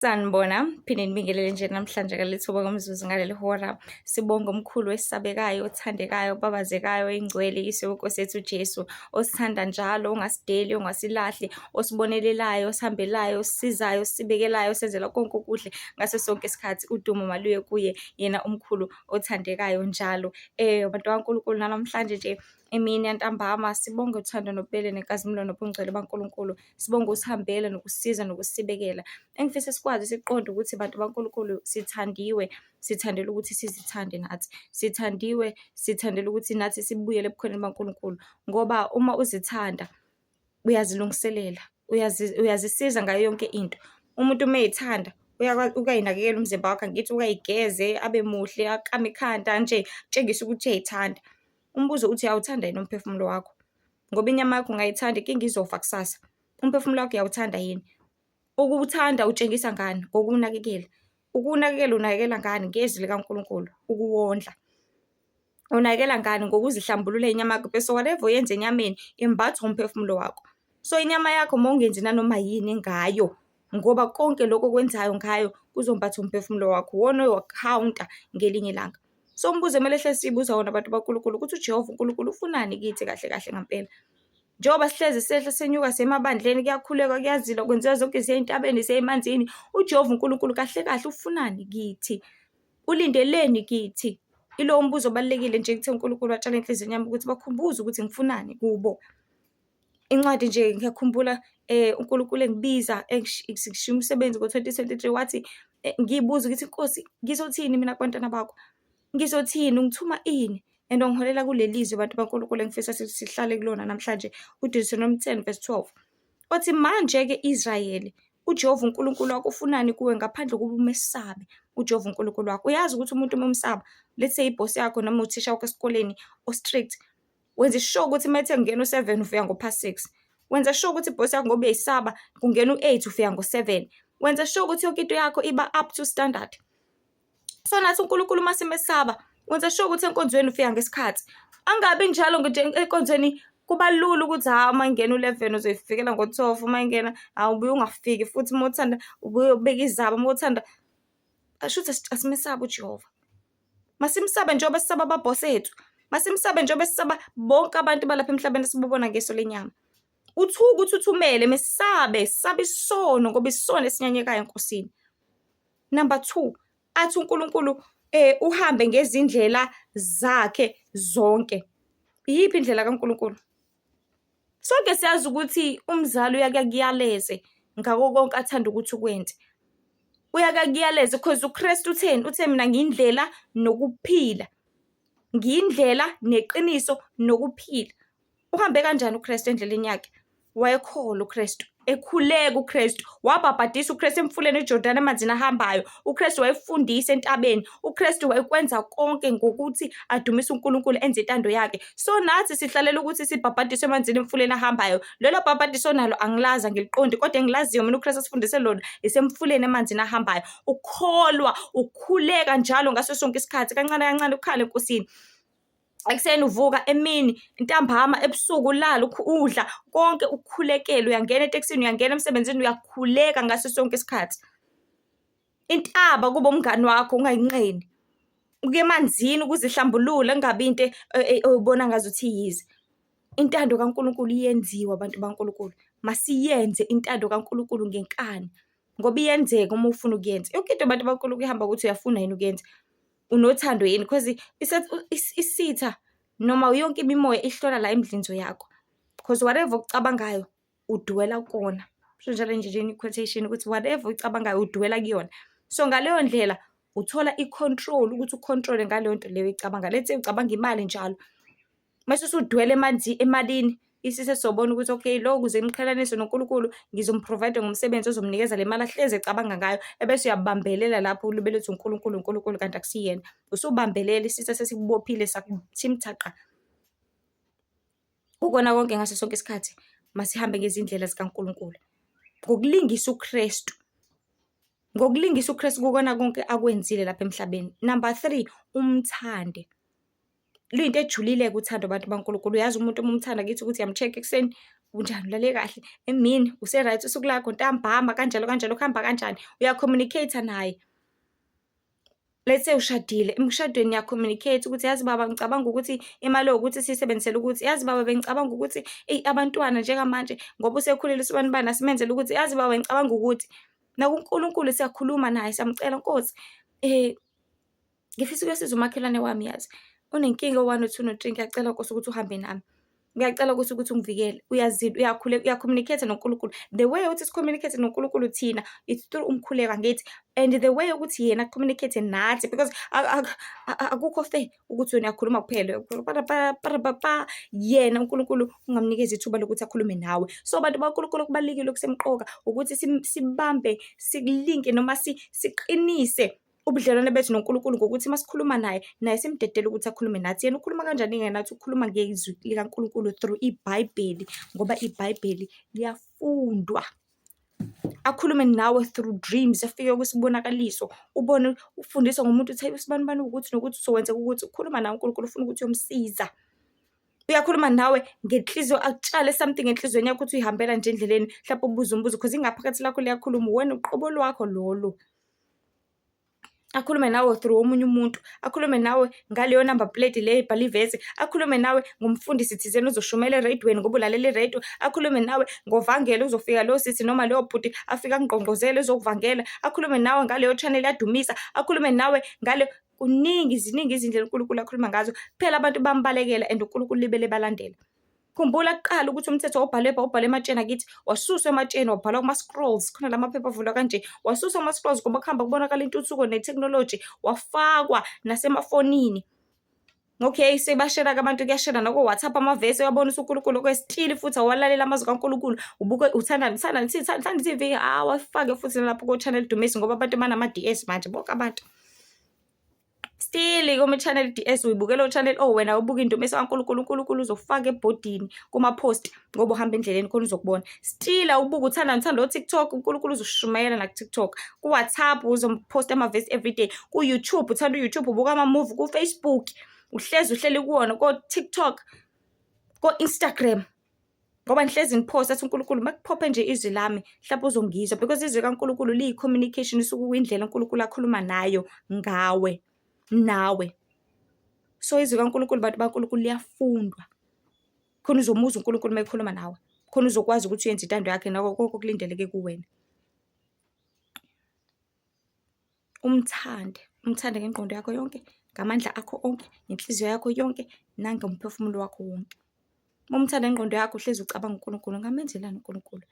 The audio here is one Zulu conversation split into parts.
Sanibona, phinde nibingelele nje namhlanje ngalelithuba komzuzu ngaleli hora. Sibonge omkhulu esabekayo, othandekayo, obabazekayo, oyingcwele, Yiso weNkosi yethu Jesu, osithanda njalo, ongasideli, ongasilahli, osibonelelayo, osihambelayo, osisizayo, osibekelayo, osenzela konke okuhle ngaso sonke isikhathi. Udumo maluye kuye, yena omkhulu othandekayo njalo. Bantu kaNkulunkulu, namhlanje nje emini yantambama sibonge uthando nobubele nenkazimulo nobungcwele baNkulunkulu. Sibonge usihambela nokusisiza nokusibekela. Engifisa sikwazi siqonde ukuthi bantu baNkulunkulu sithandiwe, sithandela ukuthi sizithande nathi. Sithandiwe, sithandela ukuthi nathi sibuyele ebukhoneni baNkulunkulu. Ngoba uma uzithanda, uyazilungiselela, uyazisiza ngayo yonke into. Umuntu uma ey'thanda, uyakwazi ukuyinakekela umzimba wakhe, angithi ukayigeze, abe muhle, aklame ikhanda nje, kutshengisa ukuthi uyayithanda. Umbuzo uthi uyawuthanda yini umphefumulo wakho? Ngoba inyama yakho ungayithanda, inkinga izofa kusasa. Umphefumulo wakho uyawuthanda yini? Ukuwuthanda utshengisa ngani? Ngokuwunakekela. Ukuwunakekela unakekela ngani? Ngezwi likaNkulunkulu, ukuwondla. Unakekela ngani? Ngokuzihlambulula inyama yakho, bese whatever uyenza enyameni imbathwa umphefumulo wakho. So inyama yakho mawungenzi nanoma yini ngayo, ngoba konke lokho okwenzayo ngayo kuzombatha umphefumulo wakho, uwona oyokhawunta ngelinye ilanga. So umbuzo ekumele hlezi siyibuza wona bantu baNkulunkulu ukuthi uJehova uNkulunkulu ufunani kithi kahle kahle ngempela. Njengoba sihlezi sehla senyuka semabandleni, kuyakhulekwa, kuyazilwa, kwenziwa zonke siya entabeni, siya emanzini. uJehova uNkulunkulu kahle kahle ufunani kithi? Ulindeleni kithi? Ilo mbuzo obalulekile nje kuthi uNkulunkulu watshala enhliziyweni yami ukuthi bakhumbuze ukuthi ngifunani kubo. Incwadi nje ngiyakhumbula uNkulunkulu engibiza ngishiya umsebenzi ngo-2023 wathi ngiyibuza ukuthi Nkosi ngizothini mina kubantwana bakho? Ngizothini? Ungithuma ini? And wangiholela kuleli lizwe bantu baNkulunkulu engifisa sihlale kulona namhlanje, uDuteronomy 10:12. Othi manje-ke Israyeli, uJehova uNkulunkulu wakho ufunani kuwe ngaphandle kokuba umesabe uJehova uNkulunkulu wakho. Uyazi ukuthi umuntu uma umsaba, let's say ibhosi yakho noma uthisha wakho esikoleni o-strict, wenza sure ukuthi uma ethe kungena u-7 ufika ngo-6. Wenza sure ukuthi ibhosi yakho ngoba uyayisaba kungena u-8 ufika ngo-7. Wenza sure ukuthi yonke into yakho iba up to standard. So nathi uNkulunkulu uma simesaba, wenza sure ukuthi enkonzweni ufika ngesikhathi. Angabi njalo nje enkonzweni kuba lula ukuthi uma ingena u-11 uzoyifikela ngo-12, uma ingena ubuye ungafiki futhi uma uthanda ubuye ubeka izaba, uma uthanda asho ukuthi asimesaba uJehova. Masimsabe njengoba sisaba ababhosi ethu, masimsabe njengoba sisaba bonke abantu balapha emhlabeni esibabona ngeso lenyama. Uthuka uthi uthumele, mesabe, sabe isono ngoba isono esinyanyekayo enkosini. Number 2, athi uNkulunkulu uhambe ngezindlela zakhe zonke. Iyiphi indlela kaNkulunkulu? Sonke siyazi ukuthi umzali uyakuyaleze ngako konke athanda ukuthi ukwenze. Uyakuyaleze because uKristu utheni? Uthe mina ngiyindlela nokuphila. Ngiyindlela neqiniso nokuphila. Uhambe kanjani uKristu endleleni yakhe? Wayekholwa uKristu, ekhuleka uKristu, wabhabhadisa uKristu emfuleni eJordani emanzini ahambayo. uKristu wayefundisa entabeni. uKristu wayekwenza konke ngokuthi adumise uNkulunkulu, enze intando yakhe. So nathi sihlalela ukuthi sibhabhadiswe emanzini emfuleni ahambayo. Lelo bhabhadiso nalo angilazi, angiliqondi, kodwa engilaziyo mina uKristu asifundise lona isemfuleni emanzini ahambayo. Ukholwa, ukukhuleka njalo ngaso sonke isikhathi, kancane kancane ukhala enkosini. Ekuseni uvuka, emini, ntambama, ebusuku ulala, udla, konke ukukhulekela. Uyangena etekisini, uyangena emsebenzini, uyakhuleka ngaso sonke isikhathi. Intaba kuba umngani wakho, ungayinqeni. Ukuya emanzini ukuzihlambulula, engabi into oyibona ngazuthi yize. Intando kaNkulunkulu iyenziwa abantu baNkulunkulu. Masiyenze intando kaNkulunkulu ngenkani, ngoba iyenzeka uma ufuna ukuyenza. Yonke into abantu baNkulunkulu ihamba ukuthi uyafuna yini ukuyenza. Unothando yini? Because isitha noma yonke imimoya ihlola la imidlinzo yakho. Because whatever ukucabangayo udwela kona. Kusho njalo nje in-quotation ukuthi whatever ucabangayo udwela kuyona. So ngaleyo ndlela uthola i-control ukuthi ucontrole ngaleyo nto leyo icabanga. Lethe ucabanga imali njalo. Mase usudwela emalini, isise sobona ukuthi okay, lo kuze imqhelanise noNkulunkulu, ngizomprovide ngomsebenzi ozomnikeza le mali ahleze ecabanga ngayo, ebese uyabambelela lapho ulibelethe uNkulunkulu kanti akusiyena. Usubambelela isise sesikubophile sakuthimthaqa. Ukona konke ngaso sonke isikhathi masihambe ngezindlela zikaNkulunkulu. Ngokulingisa uKristu. Ngokulingisa uKristu kukona konke akwenzile lapha emhlabeni. Number 3, umthande. Luyinto ejulile-ke uthando abantu baNkulunkulu. Uyazi umuntu uma umthanda kithi ukuthi uyam-check ekuseni, unjani, ulale kahle, emini use-right usuku lakho, ntambama kanjalo kanjalo, kuhamba kanjani, uya-communicate-a naye. Let's say ushadile, emshadweni niya-communicate ukuthi yazi baba ngicabanga ukuthi imali ewukuthi siyisebenzisele ukuthi, yazi baba bengicabanga ukuthi eyi abantwana njengamanje ngoba usekhulile usibanibani asimenzele ukuthi, yazi baba ngicabanga ukuthi. NakuNkulunkulu siyakhuluma naye siyamcela, Nkosi ngifisa ukuyosiza umakhelwane wami yazi, unenkinga u-1 no-2 no-3 ngiyacela Nkosi ukuthi uhambe nami. Ngiyacela Nkosi ukuthi ungivikele. Uya-communicate noNkulunkulu. The way ukuthi si-communicate noNkulunkulu thina it's through umkhuleko angithi, and the way ukuthi yena a-communicate nathi because akukho fair ukuthi wena uyakhuluma kuphela yena uNkulunkulu ungamnikeza ithuba lokuthi akhulume nawe. So bantu baNkulunkulu kubalulekile okusemqoka ukuthi sibambe, sikulinke noma siqinise ubudlelwane bethu noNkulunkulu ngokuthi masikhuluma naye simdedele ukuthi akhulume nathi. Yena ukhuluma kanjani-ke nathi? Ukhuluma ngezwi likaNkulunkulu through iBhayibheli, ngoba iBhayibheli liyafundwa. Akhulume nawe through dreams, afike kwisibonakaliso, ubone ufundiswa ngumuntu uthi usibanibani ukuthi nokuthi uzowenzeka ukuthi. Ukhuluma nawe uNkulunkulu ufuna ukuthi uyomsiza. Uyakhuluma nawe ngenhliziyo, akutshale something enhliziyweni yakho ukuthi uyihambela nje endleleni, mhlawumbe ubuze umbuzo because ingaphakathi lakho liyakhuluma, wena uqobo lwakho lolo. Akhulume nawe through omunye umuntu, akhulume nawe ngaleyo number plate le ebhala ivesi, akhulume nawe ngumfundisi thizeni uzoshumela eradiyweni ngoba ulalela iradio, akhulume nawe ngovangela uzofika lo sisi noma leyo bhuti afika angqongqozele uzokuvangela, akhulume nawe ngaleyo channel yadumisa, akhulume nawe ngale ziningi izindlela uNkulunkulu akhuluma ngazo. Phela abantu bambalekela and uNkulunkulu libele balandela. Khumbula kuqala ukuthi umthetho wawubhalwe ematsheni akithi, wasuswa ematsheni wabhalwa kuma-scrolls, khona lamaphepha avulwa kanje, wasuswa ama-scrolls ngoba kuhamba kubonakala intuthuko ne-technology, wafakwa nasemafonini. Okay, sebashera-ke abantu, kuyashera nako-WhatsApp amavesi, uyabona uNkulunkulu kwesitili futhi awalalela amazwi kaNkulunkulu, ubuke uthanda i-TV, wafake futhi nalapho ko-channel dumisi ngoba abantu banama-DS manje bonke abantu. Still kuma-channel DS uyibukela o-channel wena ubuka indumiso kaNkulunkulu, uNkulunkulu uzofaka ebhodini kuma-post ngoba uhamba endleleni khona uzokubona. Still awubuka uthanda o-TikTok, uNkulunkulu uzoshumayela naku-TikTok. Ku-WhatsApp uzomposta amavesi everyday. Ku-YouTube uthanda u-YouTube ubuka ama-movie, ku-Facebook uhleli kuwona, ko-TikTok, ko-Instagram. Ngoba nihlezi niphosta athi uNkulunkulu makuphophe nje izwi lami mhlawumbe uzongizwa because izwi kaNkulunkulu liyi-communication, isuke indlela uNkulunkulu akhuluma nayo ngawe nawe. So izwi kaNkulunkulu bantu baNkulunkulu liyafundwa khona uzomuzwa uNkulunkulu mayekhuluma nawe, khona uzokwazi ukuthi uyenze intando yakhe nako konke okulindeleke kuwena. Umthande ngengqondo yakho yonke, ngamandla akho onke, ngenhliziyo yakho yonke, nangomphefumulo wakho wonke. Uma umthanda ngengqondo yakho uhlezi ucabanga uNkulunkulu, ngamenzelani uNkulunkulu?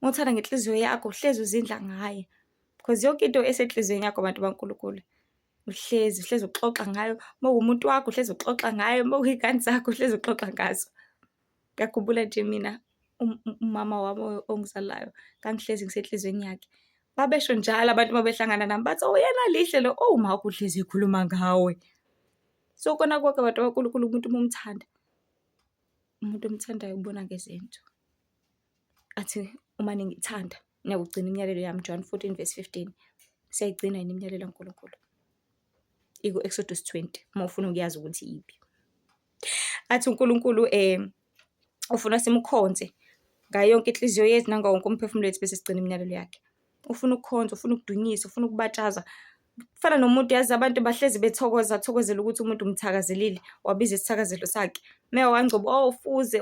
Uma uthanda ngenhliziyo yakho uhlezi uzindla ngaye because yonke into esenhliziyweni yakho bantu baNkulunkulu uhlezi uxoxa ngayo. Uma uwumuntu wakho uhlezi uxoxa ngayo, uma uy'ngane zakho uhlezi uxoxa ngazo. Ngiyakhumbula nje mina umama wami ongizalayo ngangihlezi ngisenhliziyweni yakhe. Babesho njalo abantu uma behlangana nami bathi yena lihle lo, uma wakho uhlezi ekhuluma ngawe. So kona konke bantu baNkulunkulu umuntu uma umthanda, umuntu omthandayo ubona ngezenzo. Athi uma ningithanda niyakugcina imiyalelo yami, John 14:15. Siyayigcina yini imiyalelo kaNkulunkulu? Iku-Exodus 20 uma ufuna ukuyazi ukuthi yiphi. Athi uNkulunkulu ufuna simkhonze ngayo yonke inhliziyo yethu nangawo wonke umphefumulo wethu bese sigcina imiyalelo yakhe. Ufuna ukukhonza, ufuna ukudunyisa, ufuna ukubatshaza. Kufana nomuntu yazi abantu bahlezi bethokozela ukuthi umuntu umthakazelile, wabiza isithakazelo sakhe. Meya wangcoba ufuze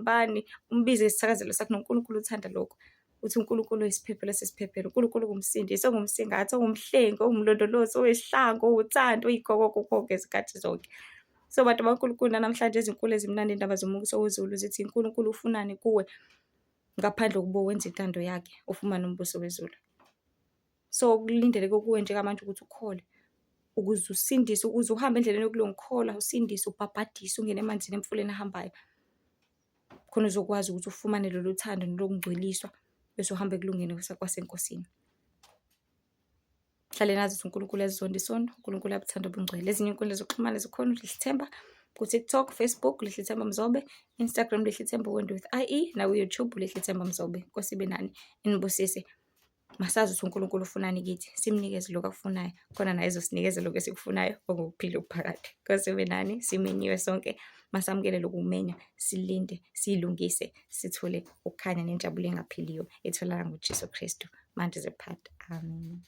bani umbize isithakazelo sakhe. noNkulunkulu uthanda lokho. Uthi uNkulunkulu uyisiphephelo sesiphephelo, uNkulunkulu ungumsindisi, ongumsingathi, ongumhlengi, ongumlondolozi, oyisihlangu, owuthando, uyikho konke izikhathi zonke. So bantu baNkulunkulu namhlanje ezinkulu ezimnandi indaba zomubuso wezulu zithi uNkulunkulu ufunani kuwe ngaphandle kokuba wenze intando yakhe ufumane umbuso wezulu. So kulindeleke kuwe njengamanje ukuthi ukhole ukuze usindise, ukuze uhambe endleleni yokulungikhola, usindise, ubhabhadise, ungene emanzini emfuleni ahambayo. Khona uzokwazi ukuthi ufumane lolu thando nolokungcweliswa bese uhambe kulungene kwasenkosini. Hlale nazi ukuthi uNkulunkulu uyazizonda isono, uNkulunkulu uyabuthanda ubungcwele. Ezinye inkundla zokuxhumana zikhona uLihlithemba ku-TikTok, Facebook Lihlithemba Mzobe, Instagram Lihlithemba Wendo with IE, na ku-YouTube Lihlithemba Mzobe. Nkosi ibe nani inibusise. Masazi ukuthi uNkulunkulu ufunani kithi, simnikeze lokho akufunayo khona naye ezosinikeza lokho esikufunayo okuphila okuphakade. Nkosi ibe nani, simenyiwe sonke. masamukele lokumenya, silinde, siyilungise, sithole ukukhanya nenjabulo engapheliyo etholakala ngoJesu Kristu manje zephatha. Amen.